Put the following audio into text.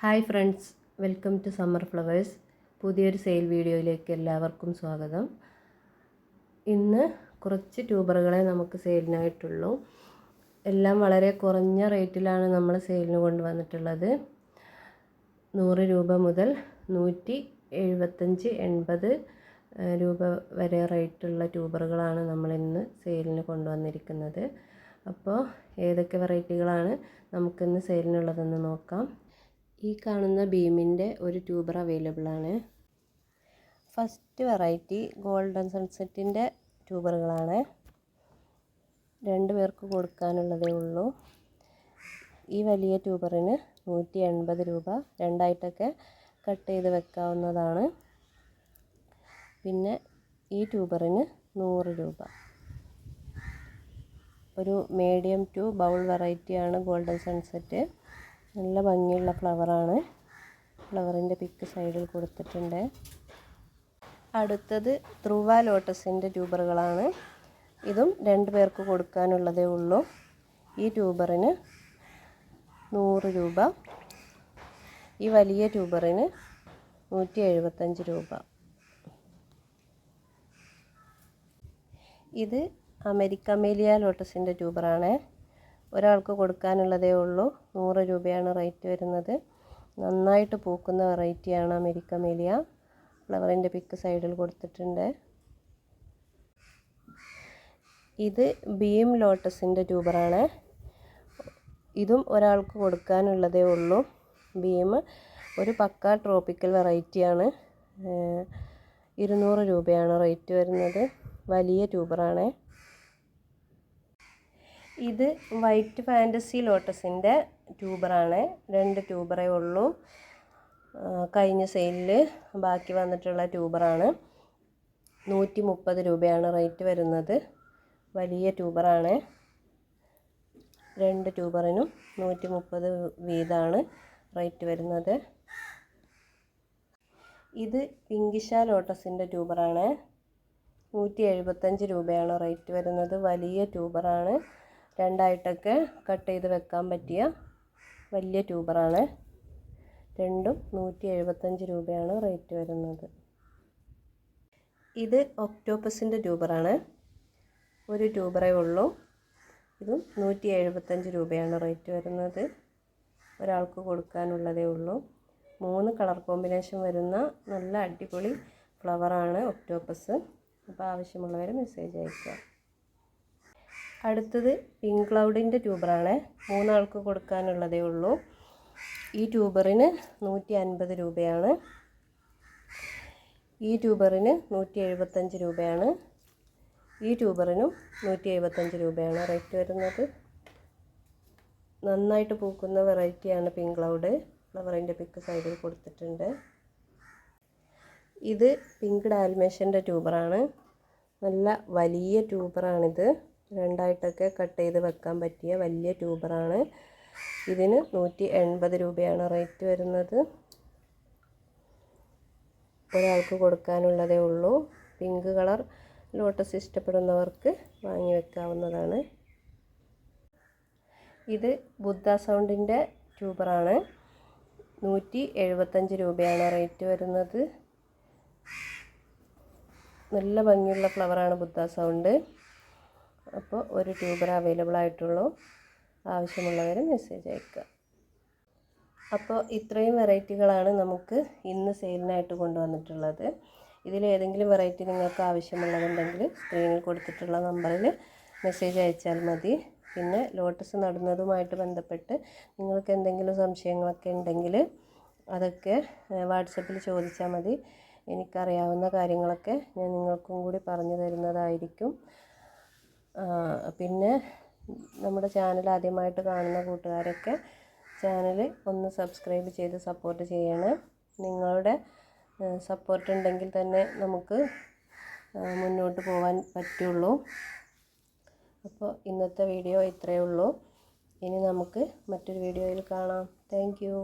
Hi friends, welcome to summer flowers. പുതിയൊരു sale വീഡിയോയിലേക്ക് എല്ലാവർക്കും സ്വാഗതം. ഇന്ന് കുറച്ച് ട്യൂബറുകളെ നമുക്ക് സെയിലിനായിട്ടുള്ളൂ. എല്ലാം വളരെ കുറഞ്ഞ റേറ്റിലാണ് നമ്മൾ സെയിലിന് കൊണ്ടുവന്നിട്ടുള്ളത്. 100 രൂപ മുതൽ 175-80 രൂപ വരെ റേറ്റുള്ള ട്യൂബറുകളാണ് നമ്മളിന്ന് സെയിലിന് കൊണ്ടുവന്നിരിക്കുന്നത്. അപ്പോൾ ഏതൊക്കെ വെറൈറ്റികളാണ് നമുക്കിന്ന് സെയിലിനുള്ളതെന്ന് നോക്കാം. ഈ കാണുന്ന ബീമിൻ്റെ ഒരു ട്യൂബർ അവൈലബിൾ ആണ്. ഫസ്റ്റ് വെറൈറ്റി ഗോൾഡൻ സൺസെറ്റിൻ്റെ ട്യൂബറുകളാണ്. 2 പേർക്ക് കൊടുക്കാനുള്ളതേ ഉള്ളൂ. ഈ വലിയ ട്യൂബറിന് 180 രൂപ, രണ്ടായിട്ടൊക്കെ കട്ട് ചെയ്ത് വെക്കാവുന്നതാണ്. പിന്നെ ഈ ട്യൂബറിന് 100 രൂപ. ഒരു മീഡിയം ടു ബൗൾ വെറൈറ്റിയാണ് ഗോൾഡൻ സൺസെറ്റ്. നല്ല ഭംഗിയുള്ള ഫ്ലവറാണ്. ഫ്ലവറിൻ്റെ പിക്ക് സൈഡിൽ കൊടുത്തിട്ടുണ്ട്. അടുത്തത് ധ്രുവ ലോട്ടസിൻ്റെ ട്യൂബറുകളാണ്. ഇതും 2 പേർക്ക് കൊടുക്കാനുള്ളതേ ഉള്ളൂ. ഈ ട്യൂബറിന് 100 രൂപ. ഈ വലിയ ട്യൂബറിന് 175 രൂപ. ഇത് അമേരിക്കമേലിയ ലോട്ടസിൻ്റെ ട്യൂബറാണ്. ഒരാൾക്ക് കൊടുക്കാനുള്ളതേ ഉള്ളൂ. 100 രൂപയാണ് റേറ്റ് വരുന്നത്. നന്നായിട്ട് പൂക്കുന്ന വെറൈറ്റിയാണ് അമേരിക്കമേലിയ. ഫ്ലവറിൻ്റെ പിക്ക് സൈഡിൽ കൊടുത്തിട്ടുണ്ട്. ഇത് ബീം ലോട്ടസിൻ്റെ ട്യൂബറാണ്. ഇതും ഒരാൾക്ക് കൊടുക്കാനുള്ളതേ ഉള്ളൂ. ബീം ഒരു പക്ക ട്രോപ്പിക്കൽ വെറൈറ്റിയാണ്. 200 രൂപയാണ് റേറ്റ് വരുന്നത്. വലിയ ട്യൂബറാണ്. ഇത് വൈറ്റ് ഫാൻറ്റസി ലോട്ടസിൻ്റെ ട്യൂബറാണ്. 2 ട്യൂബറേ ഉള്ളൂ. കഴിഞ്ഞ സെയിലിൽ ബാക്കി വന്നിട്ടുള്ള ട്യൂബറാണ്. 130 രൂപയാണ് റേറ്റ് വരുന്നത്. വലിയ ട്യൂബറാണ്. 2 ട്യൂബറിനും 130 വീതമാണ് റേറ്റ് വരുന്നത്. ഇത് പിങ്കിഷ ലോട്ടസിൻ്റെ ട്യൂബറാണ്. 175 രൂപയാണ് റേറ്റ് വരുന്നത്. വലിയ ട്യൂബറാണ്. രണ്ടായിട്ടൊക്കെ കട്ട് ചെയ്ത് വെക്കാൻ പറ്റിയ വലിയ ട്യൂബറാണ്. രണ്ടും 175 രൂപയാണ് റേറ്റ് വരുന്നത്. ഇത് ഒക്ടോപ്പസിൻ്റെ ട്യൂബറാണ്. ഒരു ട്യൂബറേ ഉള്ളൂ. ഇതും 175 രൂപയാണ് റേറ്റ് വരുന്നത്. ഒരാൾക്ക് കൊടുക്കാനുള്ളതേ ഉള്ളൂ. 3 കളർ കോമ്പിനേഷൻ വരുന്ന നല്ല അടിപൊളി ഫ്ലവറാണ് ഒക്ടോപ്പസ്. അപ്പോൾ ആവശ്യമുള്ളവർ മെസ്സേജ് അയക്കുക. അടുത്തത് പിങ്ക് ക്ലൗഡിൻ്റെ ട്യൂബറാണ്. 3 ആൾക്ക് കൊടുക്കാനുള്ളതേ ഉള്ളൂ. ഈ ട്യൂബറിന് 150 രൂപയാണ്. ഈ ട്യൂബറിന് 175 രൂപയാണ്. ഈ ട്യൂബറിനും 175 രൂപയാണ് റേറ്റ് വരുന്നത്. നന്നായിട്ട് പൂക്കുന്ന വെറൈറ്റിയാണ് പിങ്ക് ക്ലൗഡ്. ഫ്ലവറിൻ്റെ പിക്ക് സൈഡിൽ കൊടുത്തിട്ടുണ്ട്. ഇത് പിങ്ക് ഡാൽമേഷൻ്റെ ട്യൂബറാണ്. നല്ല വലിയ ട്യൂബറാണിത്. രണ്ടായിട്ടൊക്കെ കട്ട് ചെയ്ത് വെക്കാൻ പറ്റിയ വലിയ ട്യൂബറാണ്. ഇതിന് 180 രൂപയാണ് റേറ്റ് വരുന്നത്. ഒരാൾക്ക് കൊടുക്കാനുള്ളതേ ഉള്ളൂ. പിങ്ക് കളർ ലോട്ടസ് ഇഷ്ടപ്പെടുന്നവർക്ക് വാങ്ങി വെക്കാവുന്നതാണ്. ഇത് ബുദ്ധ സൗണ്ടിൻ്റെ ട്യൂബറാണ്. 175 രൂപയാണ് റേറ്റ് വരുന്നത്. നല്ല ഭംഗിയുള്ള ഫ്ലവറാണ് ബുദ്ധ സൗണ്ട്. അപ്പോൾ ഒരു ട്യൂബർ അവൈലബിൾ ആയിട്ടുള്ളൂ. ആവശ്യമുള്ളവർ മെസ്സേജ് അയക്കുക. അപ്പോൾ ഇത്രയും വെറൈറ്റികളാണ് നമുക്ക് ഇന്ന് സെയിലിനായിട്ട് കൊണ്ടുവന്നിട്ടുള്ളത്. ഇതിലേതെങ്കിലും വെറൈറ്റി നിങ്ങൾക്ക് ആവശ്യമുള്ളതുണ്ടെങ്കിൽ സ്ക്രീനിൽ കൊടുത്തിട്ടുള്ള നമ്പറിൽ മെസ്സേജ് അയച്ചാൽ മതി. പിന്നെ ലോട്ടസ് നടുന്നതുമായിട്ട് ബന്ധപ്പെട്ട് നിങ്ങൾക്ക് എന്തെങ്കിലും സംശയങ്ങളൊക്കെ ഉണ്ടെങ്കിൽ അതൊക്കെ വാട്സപ്പിൽ ചോദിച്ചാൽ മതി. എനിക്കറിയാവുന്ന കാര്യങ്ങളൊക്കെ ഞാൻ നിങ്ങൾക്കും കൂടി പറഞ്ഞു തരുന്നതായിരിക്കും. പിന്നെ നമ്മുടെ ചാനൽ ആദ്യമായിട്ട് കാണുന്ന കൂട്ടുകാരൊക്കെ ചാനൽ ഒന്ന് സബ്സ്ക്രൈബ് ചെയ്ത് സപ്പോർട്ട് ചെയ്യണം. നിങ്ങളുടെ സപ്പോർട്ട് ഉണ്ടെങ്കിൽ തന്നെ നമുക്ക് മുന്നോട്ട് പോകാൻ പറ്റുള്ളൂ. അപ്പോൾ ഇന്നത്തെ വീഡിയോ ഇത്രയേ ഉള്ളൂ. ഇനി നമുക്ക് മറ്റൊരു വീഡിയോയിൽ കാണാം. Thank you.